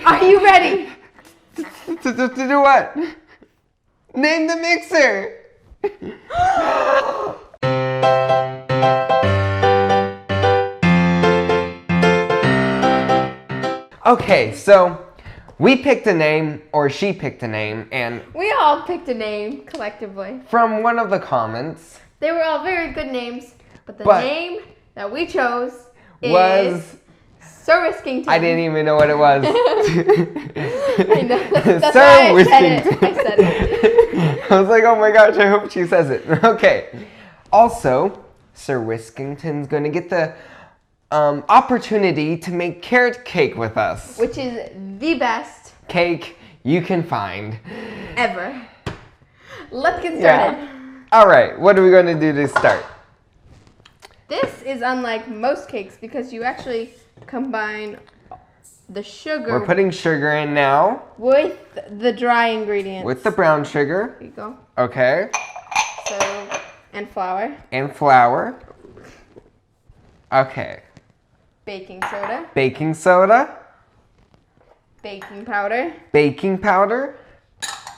Are you ready? To do what? Name the mixer. Okay, so we picked a name, or she picked a name, and we all picked a name collectively. From one of the comments. They were all very good names, but the name that we chose was Sir Whiskington. I didn't even know what it was. I know. That's Sir why Whiskington. I said it. I was like, oh my gosh, I hope she says it. Okay. Also, Sir Whiskington's going to get the opportunity to make carrot cake with us. Which is the best cake you can find. Ever. Let's get started. Yeah. All right, what are we going to do to start? This is unlike most cakes because you actually combine the sugar. We're putting sugar in now. With the dry ingredients. With the brown sugar. There you go. Okay. So, and flour. And flour. Okay. Baking soda. Baking soda. Baking powder. Baking powder.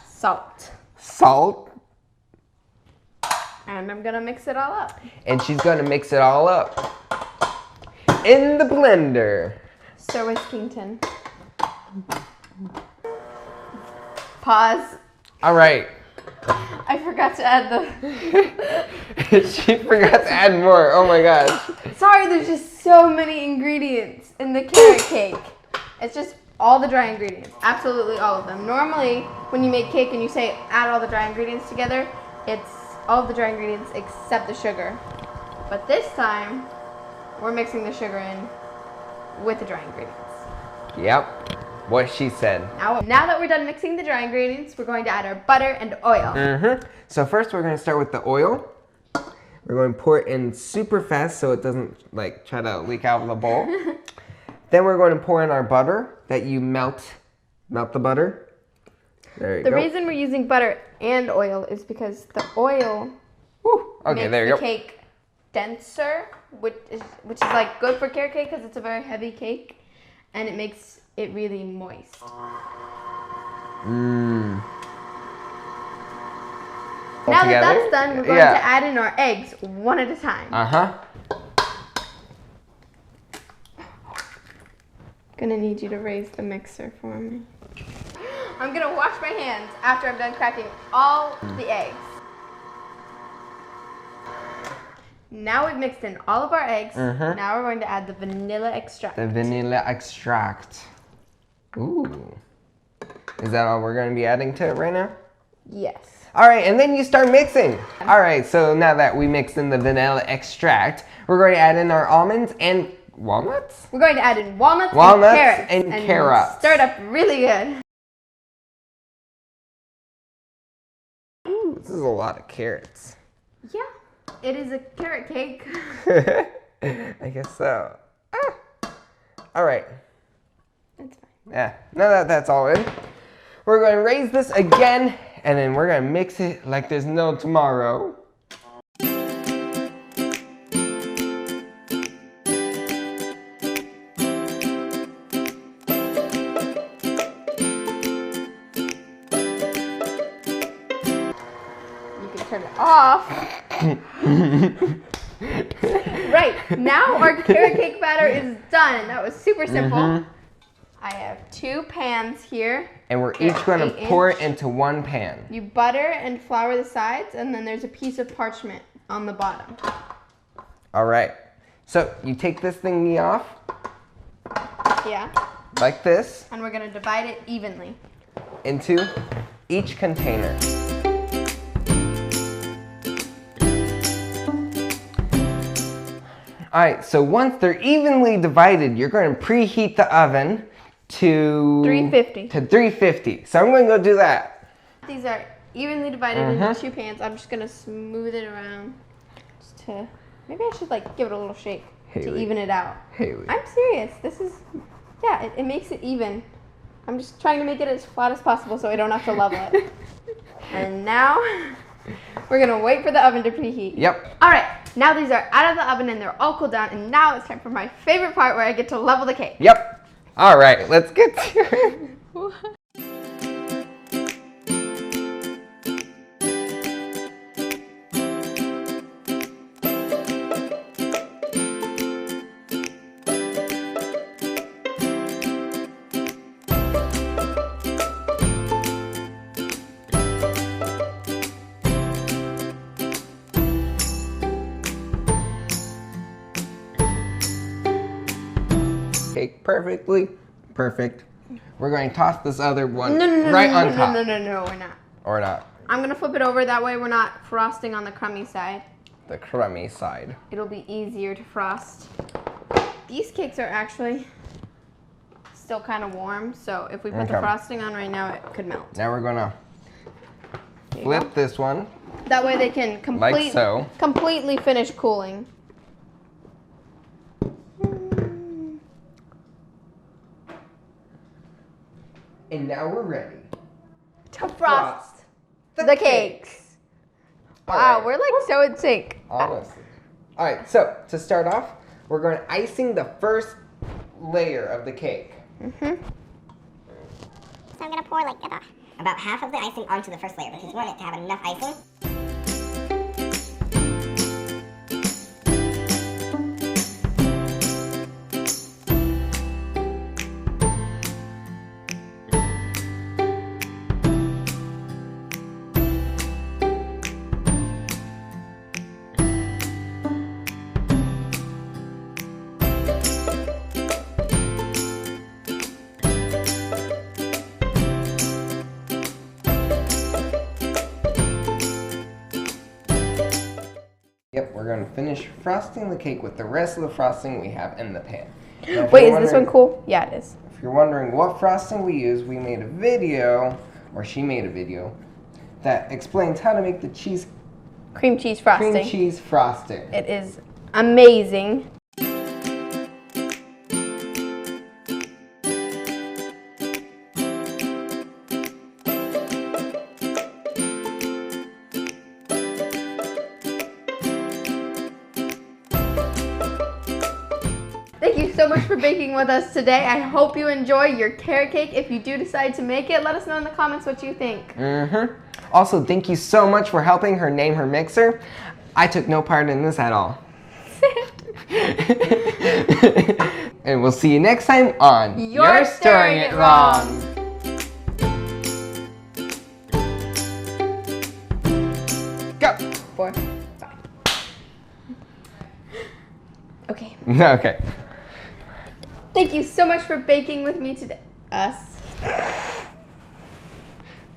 Salt. Salt. And I'm gonna mix it all up. And she's gonna mix it all up in the blender. Sir Whiskington. Pause. All right. I forgot to add the... She forgot to add more. Oh my gosh. Sorry, there's just so many ingredients in the carrot cake. It's just all the dry ingredients. Absolutely all of them. Normally, when you make cake and you say add all the dry ingredients together, it's all of the dry ingredients except the sugar. But this time, we're mixing the sugar in with the dry ingredients. Yep, what she said. Now that we're done mixing the dry ingredients, we're going to add our butter and oil. So first we're going to start with the oil. We're going to pour it in super fast so it doesn't like try to leak out of the bowl. Then we're going to pour in our butter that you melt the butter. There you go. The reason we're using butter and oil is because the oil makes the cake denser, which is like good for carrot cake because it's a very heavy cake, and it makes it really moist. Now that that's done, we're going to add in our eggs one at a time. Gonna need you to raise the mixer for me. I'm gonna wash my hands after I'm done cracking all the eggs. Now we've mixed in all of our eggs. Now we're going to add the vanilla extract. The vanilla extract. Ooh. Is that all we're going to be adding to it right now? Yes. All right, and then you start mixing. All right, so now that we mixed in the vanilla extract, we're going to add in our almonds and walnuts? We're going to add in walnuts and carrots. Stir it up really good. Ooh, this is a lot of carrots. Yeah, it is a carrot cake. I guess so. All right. That's fine. Yeah, now that that's all in, we're going to raise this again, and then we're going to mix it like there's no tomorrow. Turn it off. Right, now our carrot cake batter is done. That was super simple. I have 2 pans here. And we're each going to pour it into one pan. You butter and flour the sides, and then there's a piece of parchment on the bottom. All right. So you take this thingy off. Yeah. Like this. And we're going to divide it evenly. Into each container. All right, so once they're evenly divided, you're going to preheat the oven to 350. To 350. So I'm going to go do that. These are evenly divided into 2 pans. I'm just going to smooth it around just to, maybe I should like give it a little shake to even it out. Hailey. I'm serious. This is, yeah, it makes it even. I'm just trying to make it as flat as possible so I don't have to level it. And now we're going to wait for the oven to preheat. Yep. All right. Now these are out of the oven and they're all cooled down, and now it's time for my favorite part where I get to level the cake. Yep. All right, let's get to it. Cake perfectly. Perfect. We're going to toss this other one right on top. No, we're not. Or not. I'm going to flip it over. That way we're not frosting on the crummy side. The crummy side. It'll be easier to frost. These cakes are actually still kind of warm, so if we put the frosting on right now, it could melt. Now we're going to flip this one. That way they can completely finish cooling. And now we're ready to frost the cakes. Wow, we're like so in sync. Honestly. All right, so to start off, we're going to icing the first layer of the cake. So I'm going to pour like about half of the icing onto the first layer because we want it to have enough icing. Yep, we're going to finish frosting the cake with the rest of the frosting we have in the pan. Wait, is this one cool? Yeah, it is. If you're wondering what frosting we use, we made a video, or she made a video, that explains how to make the cream cheese frosting. Cream cheese frosting. It is amazing. Thank you so much for baking with us today. I hope you enjoy your carrot cake. If you do decide to make it, let us know in the comments what you think. Also, thank you so much for helping her name her mixer. I took no part in this at all. And we'll see you next time on You're Stirring It Wrong. Go. 4, 5. Okay. Okay. Thank you so much for baking with me today.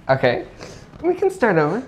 Okay. We can start over.